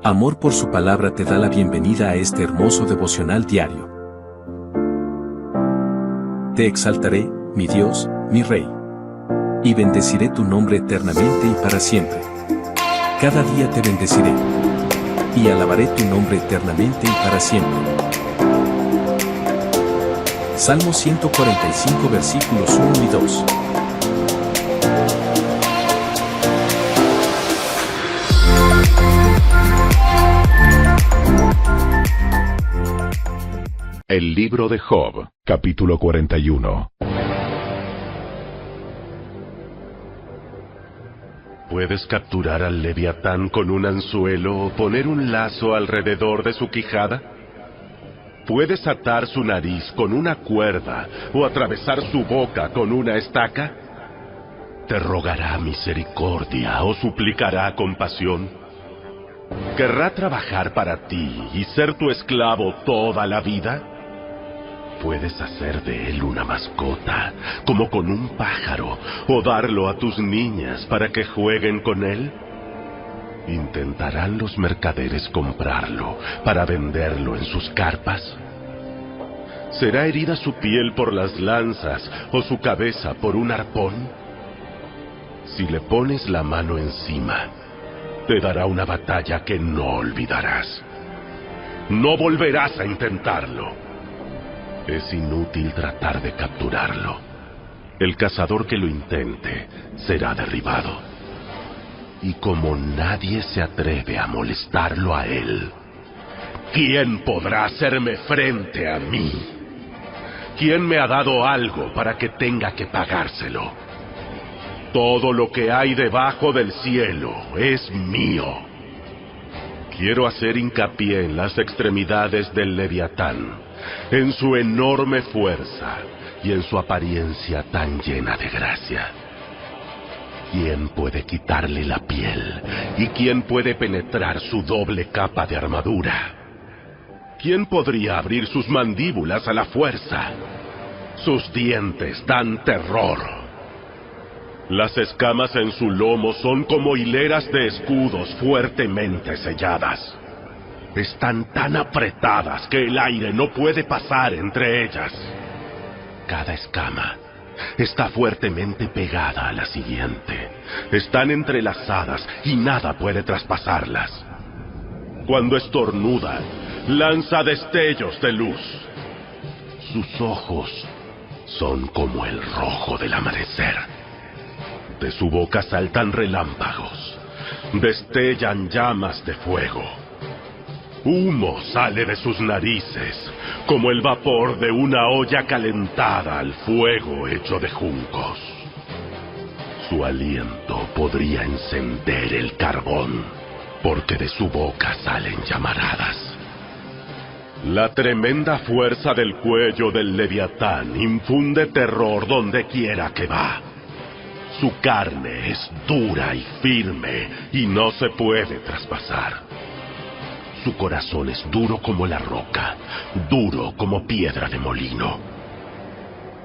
Amor por su palabra te da la bienvenida a este hermoso devocional diario. Te exaltaré, mi Dios, mi Rey. Y bendeciré tu nombre eternamente y para siempre. Cada día te bendeciré. Y alabaré tu nombre eternamente y para siempre. Salmo 145 versículos 1 y 2. El libro de Job, capítulo 41. ¿Puedes capturar al leviatán con un anzuelo o poner un lazo alrededor de su quijada? ¿Puedes atar su nariz con una cuerda o atravesar su boca con una estaca? ¿Te rogará misericordia o suplicará compasión? ¿Querrá trabajar para ti y ser tu esclavo toda la vida? ¿Puedes hacer de él una mascota, como con un pájaro, o darlo a tus niñas para que jueguen con él? ¿Intentarán los mercaderes comprarlo para venderlo en sus carpas? ¿Será herida su piel por las lanzas o su cabeza por un arpón? Si le pones la mano encima, te dará una batalla que no olvidarás. No volverás a intentarlo. Es inútil tratar de capturarlo. El cazador que lo intente será derribado. Y como nadie se atreve a molestarlo a él, ¿quién podrá hacerme frente a mí? ¿Quién me ha dado algo para que tenga que pagárselo? Todo lo que hay debajo del cielo es mío. Quiero hacer hincapié en las extremidades del leviatán, en su enorme fuerza y en su apariencia tan llena de gracia. ¿Quién puede quitarle la piel? ¿Y quién puede penetrar su doble capa de armadura? ¿Quién podría abrir sus mandíbulas a la fuerza? Sus dientes dan terror. Las escamas en su lomo son como hileras de escudos fuertemente selladas. Están tan apretadas que el aire no puede pasar entre ellas. Cada escama está fuertemente pegada a la siguiente. Están entrelazadas y nada puede traspasarlas. Cuando estornuda, lanza destellos de luz. Sus ojos son como el rojo del amanecer. De su boca saltan relámpagos, destellan llamas de fuego. Humo sale de sus narices, como el vapor de una olla calentada al fuego hecho de juncos. Su aliento podría encender el carbón, porque de su boca salen llamaradas. La tremenda fuerza del cuello del leviatán infunde terror donde quiera que va. Su carne es dura y firme y no se puede traspasar. Su corazón es duro como la roca, duro como piedra de molino.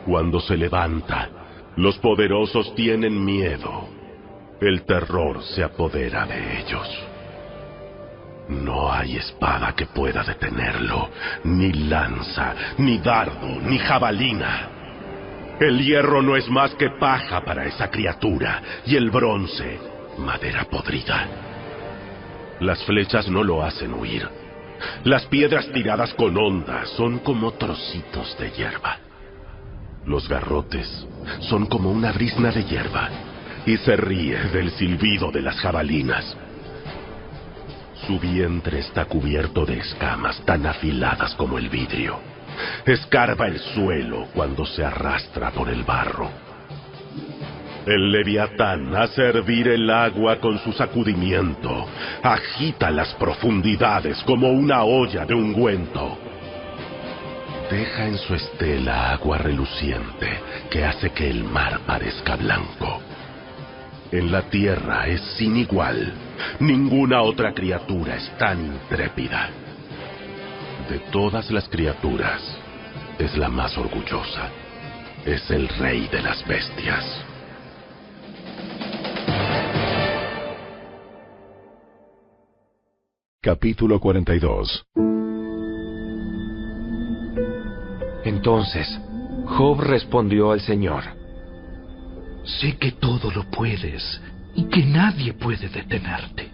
Cuando se levanta, los poderosos tienen miedo. El terror se apodera de ellos. No hay espada que pueda detenerlo, ni lanza, ni dardo, ni jabalina. El hierro no es más que paja para esa criatura, y el bronce, madera podrida. Las flechas no lo hacen huir. Las piedras tiradas con ondas son como trocitos de hierba. Los garrotes son como una brizna de hierba, y se ríe del silbido de las jabalinas. Su vientre está cubierto de escamas tan afiladas como el vidrio. Escarba el suelo cuando se arrastra por el barro. El leviatán hace hervir el agua con su sacudimiento. Agita las profundidades como una olla de ungüento. Deja en su estela agua reluciente que hace que el mar parezca blanco. En la tierra es sin igual. Ninguna otra criatura es tan intrépida. De todas las criaturas, es la más orgullosa. Es el rey de las bestias. Capítulo 42. Entonces, Job respondió al Señor: Sé que todo lo puedes y que nadie puede detenerte.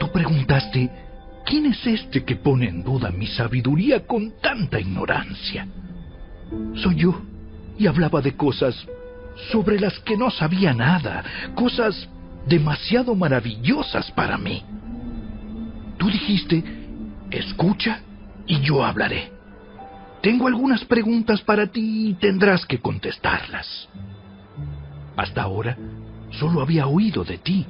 Tú preguntaste, ¿quién es este que pone en duda mi sabiduría con tanta ignorancia? Soy yo, y hablaba de cosas sobre las que no sabía nada, cosas demasiado maravillosas para mí. Tú dijiste, escucha y yo hablaré. Tengo algunas preguntas para ti y tendrás que contestarlas. Hasta ahora solo había oído de ti,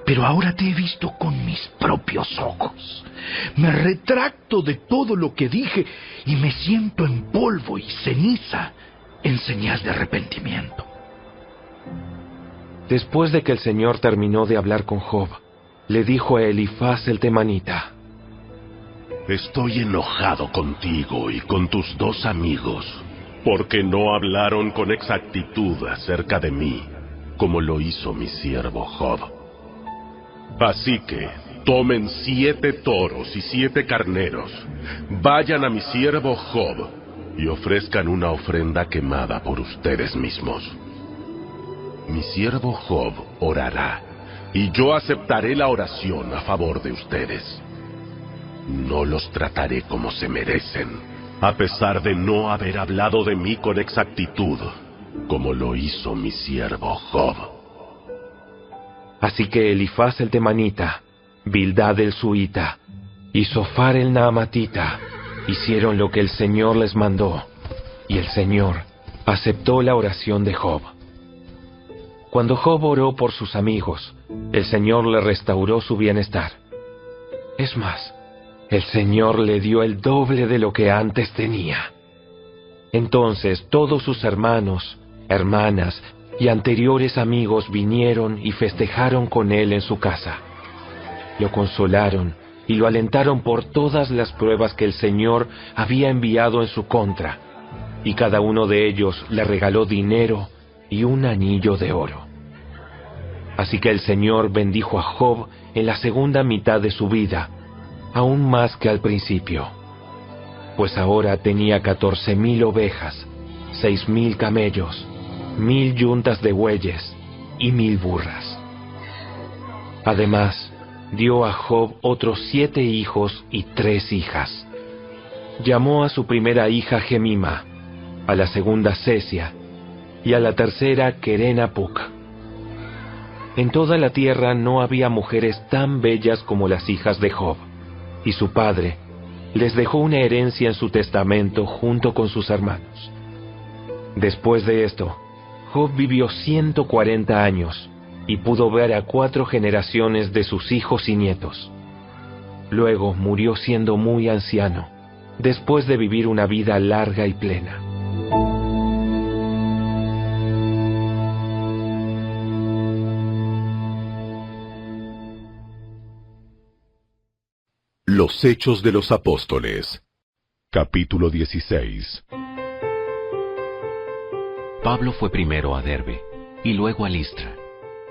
pero ahora te he visto con mis propios ojos. Me retracto de todo lo que dije y me siento en polvo y ceniza en señal de arrepentimiento. Después de que el Señor terminó de hablar con Job, le dijo a Elifaz el temanita: Estoy enojado contigo y con tus 2 amigos, porque no hablaron con exactitud acerca de mí, como lo hizo mi siervo Job. Así que tomen 7 toros y 7 carneros, vayan a mi siervo Job y ofrezcan una ofrenda quemada por ustedes mismos. Mi siervo Job orará, y yo aceptaré la oración a favor de ustedes. No los trataré como se merecen, a pesar de no haber hablado de mí con exactitud, como lo hizo mi siervo Job. Así que Elifaz el temanita, Bildad el suita y Sofar el naamatita hicieron lo que el Señor les mandó, y el Señor aceptó la oración de Job. Cuando Job oró por sus amigos, el Señor le restauró su bienestar. Es más, el Señor le dio el doble de lo que antes tenía. Entonces todos sus hermanos, hermanas y anteriores amigos vinieron y festejaron con él en su casa. Lo consolaron y lo alentaron por todas las pruebas que el Señor había enviado en su contra, y cada uno de ellos le regaló dinero y un anillo de oro. Así que el Señor bendijo a Job en la segunda mitad de su vida, aún más que al principio, pues ahora tenía 14,000 ovejas, 6,000 camellos, 1,000 yuntas de bueyes y 1,000 burras. Además, dio a Job otros 7 hijos y 3 hijas. Llamó a su primera hija Gemima, a la segunda Cesia, y a la tercera Querenapuc. En toda la tierra no había mujeres tan bellas como las hijas de Job, y su padre les dejó una herencia en su testamento junto con sus hermanos. Después de esto, Job vivió 140 años y pudo ver a 4 generaciones de sus hijos y nietos. Luego murió siendo muy anciano, después de vivir una vida larga y plena. Los Hechos de los Apóstoles. Capítulo 16. Pablo fue primero a Derbe y luego a Listra,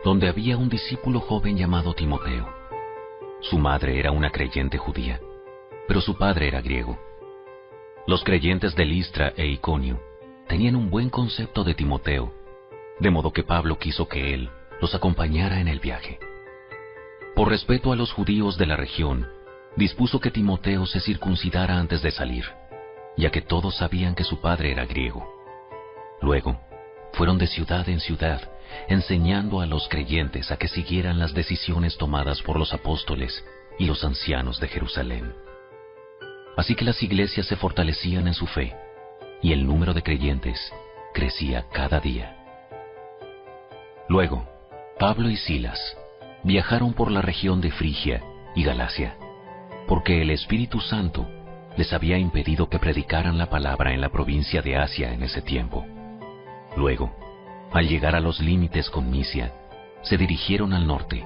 donde había un discípulo joven llamado Timoteo. Su madre era una creyente judía, pero su padre era griego. Los creyentes de Listra e Iconio tenían un buen concepto de Timoteo, de modo que Pablo quiso que él los acompañara en el viaje. Por respeto a los judíos de la región, dispuso que Timoteo se circuncidara antes de salir, ya que todos sabían que su padre era griego. Luego, fueron de ciudad en ciudad, enseñando a los creyentes a que siguieran las decisiones tomadas por los apóstoles y los ancianos de Jerusalén. Así que las iglesias se fortalecían en su fe, y el número de creyentes crecía cada día. Luego, Pablo y Silas viajaron por la región de Frigia y Galacia, porque el Espíritu Santo les había impedido que predicaran la palabra en la provincia de Asia en ese tiempo. Luego, al llegar a los límites con Misia, se dirigieron al norte,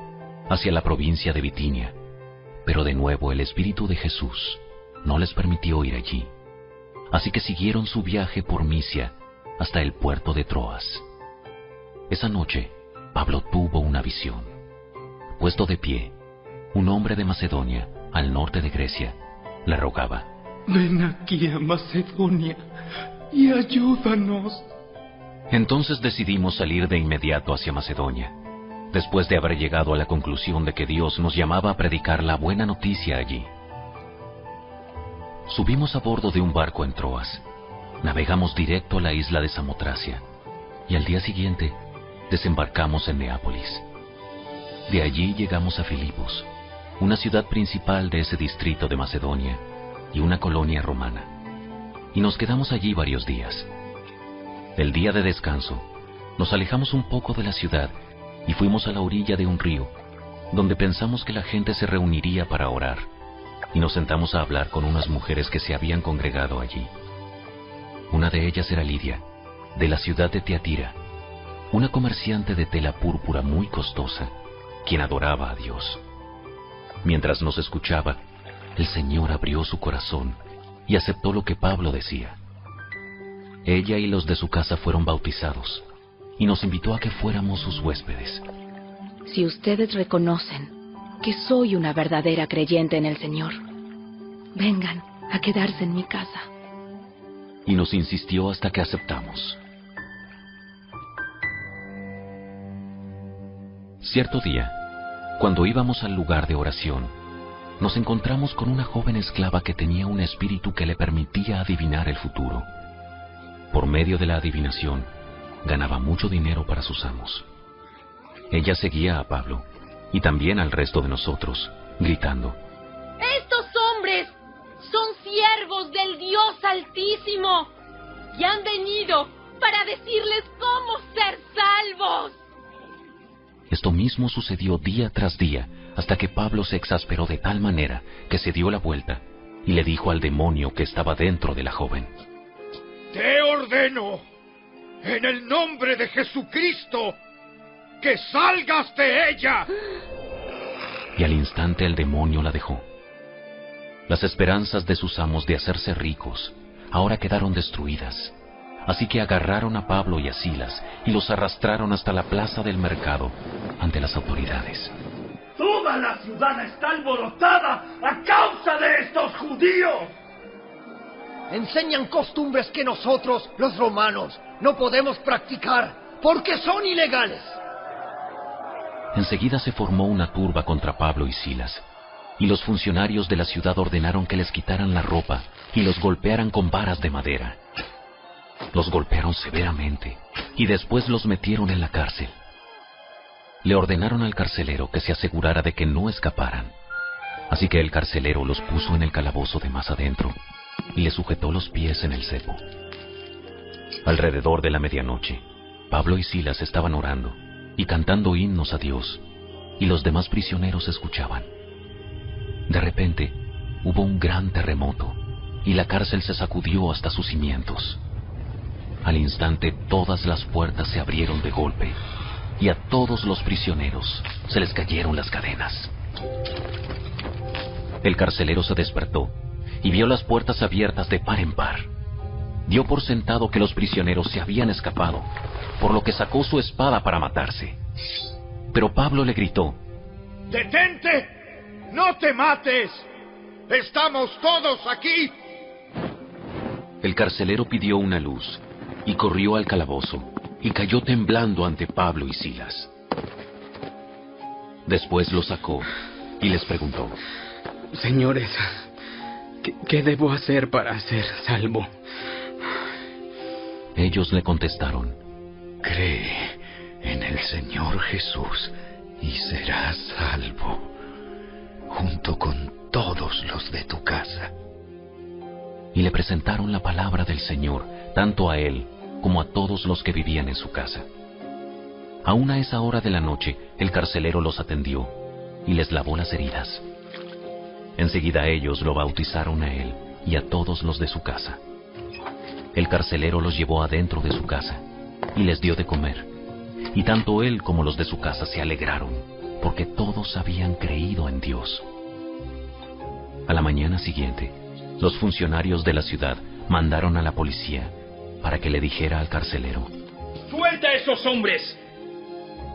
hacia la provincia de Bitinia, pero de nuevo el Espíritu de Jesús no les permitió ir allí. Así que siguieron su viaje por Misia hasta el puerto de Troas. Esa noche, Pablo tuvo una visión. Puesto de pie, un hombre de Macedonia al norte de Grecia, le rogaba: ven aquí a Macedonia y ayúdanos. Entonces decidimos salir de inmediato hacia Macedonia, después de haber llegado a la conclusión de que Dios nos llamaba a predicar la buena noticia allí. Subimos a bordo de un barco en Troas, navegamos directo a la isla de Samotracia, y al día siguiente desembarcamos en Neápolis. De allí llegamos a Filipos, una ciudad principal de ese distrito de Macedonia y una colonia romana, y nos quedamos allí varios días. El día de descanso, nos alejamos un poco de la ciudad y fuimos a la orilla de un río, donde pensamos que la gente se reuniría para orar, y nos sentamos a hablar con unas mujeres que se habían congregado allí. Una de ellas era Lidia, de la ciudad de Tiatira, una comerciante de tela púrpura muy costosa, quien adoraba a Dios. Mientras nos escuchaba, el Señor abrió su corazón y aceptó lo que Pablo decía. Ella y los de su casa fueron bautizados, y nos invitó a que fuéramos sus huéspedes. Si ustedes reconocen que soy una verdadera creyente en el Señor, vengan a quedarse en mi casa. Y nos insistió hasta que aceptamos. Cierto día, cuando íbamos al lugar de oración, nos encontramos con una joven esclava que tenía un espíritu que le permitía adivinar el futuro. Por medio de la adivinación, ganaba mucho dinero para sus amos. Ella seguía a Pablo, y también al resto de nosotros, gritando: ¡estos hombres son siervos del Dios Altísimo, y han venido para decirles cómo ser salvos! Esto mismo sucedió día tras día, hasta que Pablo se exasperó de tal manera que se dio la vuelta y le dijo al demonio que estaba dentro de la joven: Te ordeno, en el nombre de Jesucristo, que salgas de ella. Y al instante el demonio la dejó. Las esperanzas de sus amos de hacerse ricos ahora quedaron destruidas. Así que agarraron a Pablo y a Silas y los arrastraron hasta la plaza del mercado ante las autoridades. Toda la ciudad está alborotada a causa de estos judíos. Enseñan costumbres que nosotros, los romanos, no podemos practicar porque son ilegales. Enseguida se formó una turba contra Pablo y Silas, y los funcionarios de la ciudad ordenaron que les quitaran la ropa y los golpearan con varas de madera. Los golpearon severamente y después los metieron en la cárcel. Le ordenaron al carcelero que se asegurara de que no escaparan. Así que el carcelero los puso en el calabozo de más adentro y les sujetó los pies en el cepo. Alrededor de la medianoche, Pablo y Silas estaban orando y cantando himnos a Dios, y los demás prisioneros escuchaban. De repente, hubo un gran terremoto y la cárcel se sacudió hasta sus cimientos. Al instante todas las puertas se abrieron de golpe y a todos los prisioneros se les cayeron las cadenas. El carcelero se despertó y vio las puertas abiertas de par en par. Dio por sentado que los prisioneros se habían escapado, por lo que sacó su espada para matarse. Pero Pablo le gritó: ¡Detente! ¡No te mates! ¡Estamos todos aquí! El carcelero pidió una luz y corrió al calabozo y cayó temblando ante Pablo y Silas. Después los sacó y les preguntó: Señores, ¿qué debo hacer para ser salvo? Ellos le contestaron: Cree en el Señor Jesús y serás salvo, junto con todos los de tu casa. Y le presentaron la palabra del Señor, tanto a él como a todos los que vivían en su casa. Aún a esa hora de la noche, el carcelero los atendió y les lavó las heridas. Enseguida ellos lo bautizaron a él y a todos los de su casa. El carcelero los llevó adentro de su casa y les dio de comer. Y tanto él como los de su casa se alegraron, porque todos habían creído en Dios. A la mañana siguiente, los funcionarios de la ciudad mandaron a la policía para que le dijera al carcelero: ¡Suelta a esos hombres!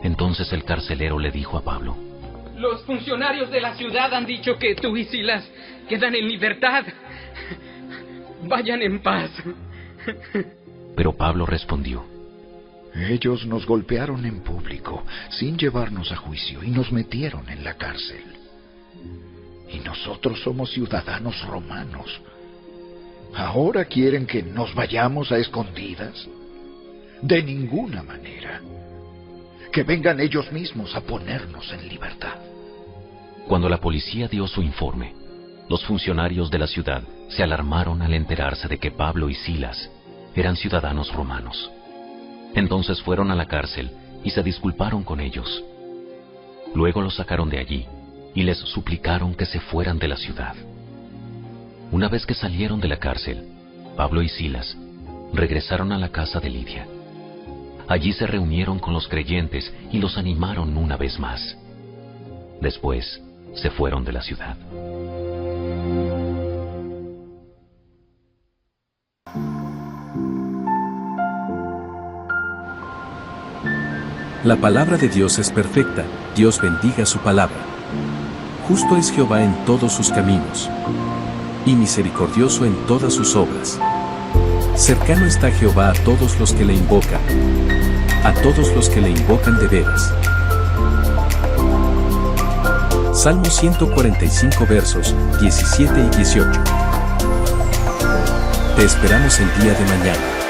Entonces el carcelero le dijo a Pablo: Los funcionarios de la ciudad han dicho que tú y Silas quedan en libertad. Vayan en paz. Pero Pablo respondió: Ellos nos golpearon en público, sin llevarnos a juicio, y nos metieron en la cárcel. Y nosotros somos ciudadanos romanos. ¿Ahora quieren que nos vayamos a escondidas? De ninguna manera. Que vengan ellos mismos a ponernos en libertad. Cuando la policía dio su informe, los funcionarios de la ciudad se alarmaron al enterarse de que Pablo y Silas eran ciudadanos romanos. Entonces fueron a la cárcel y se disculparon con ellos. Luego los sacaron de allí y les suplicaron que se fueran de la ciudad. Una vez que salieron de la cárcel, Pablo y Silas regresaron a la casa de Lidia. Allí se reunieron con los creyentes y los animaron una vez más. Después se fueron de la ciudad. La palabra de Dios es perfecta, Dios bendiga su palabra. Justo es Jehová en todos sus caminos, y misericordioso en todas sus obras. Cercano está Jehová a todos los que le invocan, a todos los que le invocan de veras. Salmo 145 versos 17 y 18. Te esperamos el día de mañana.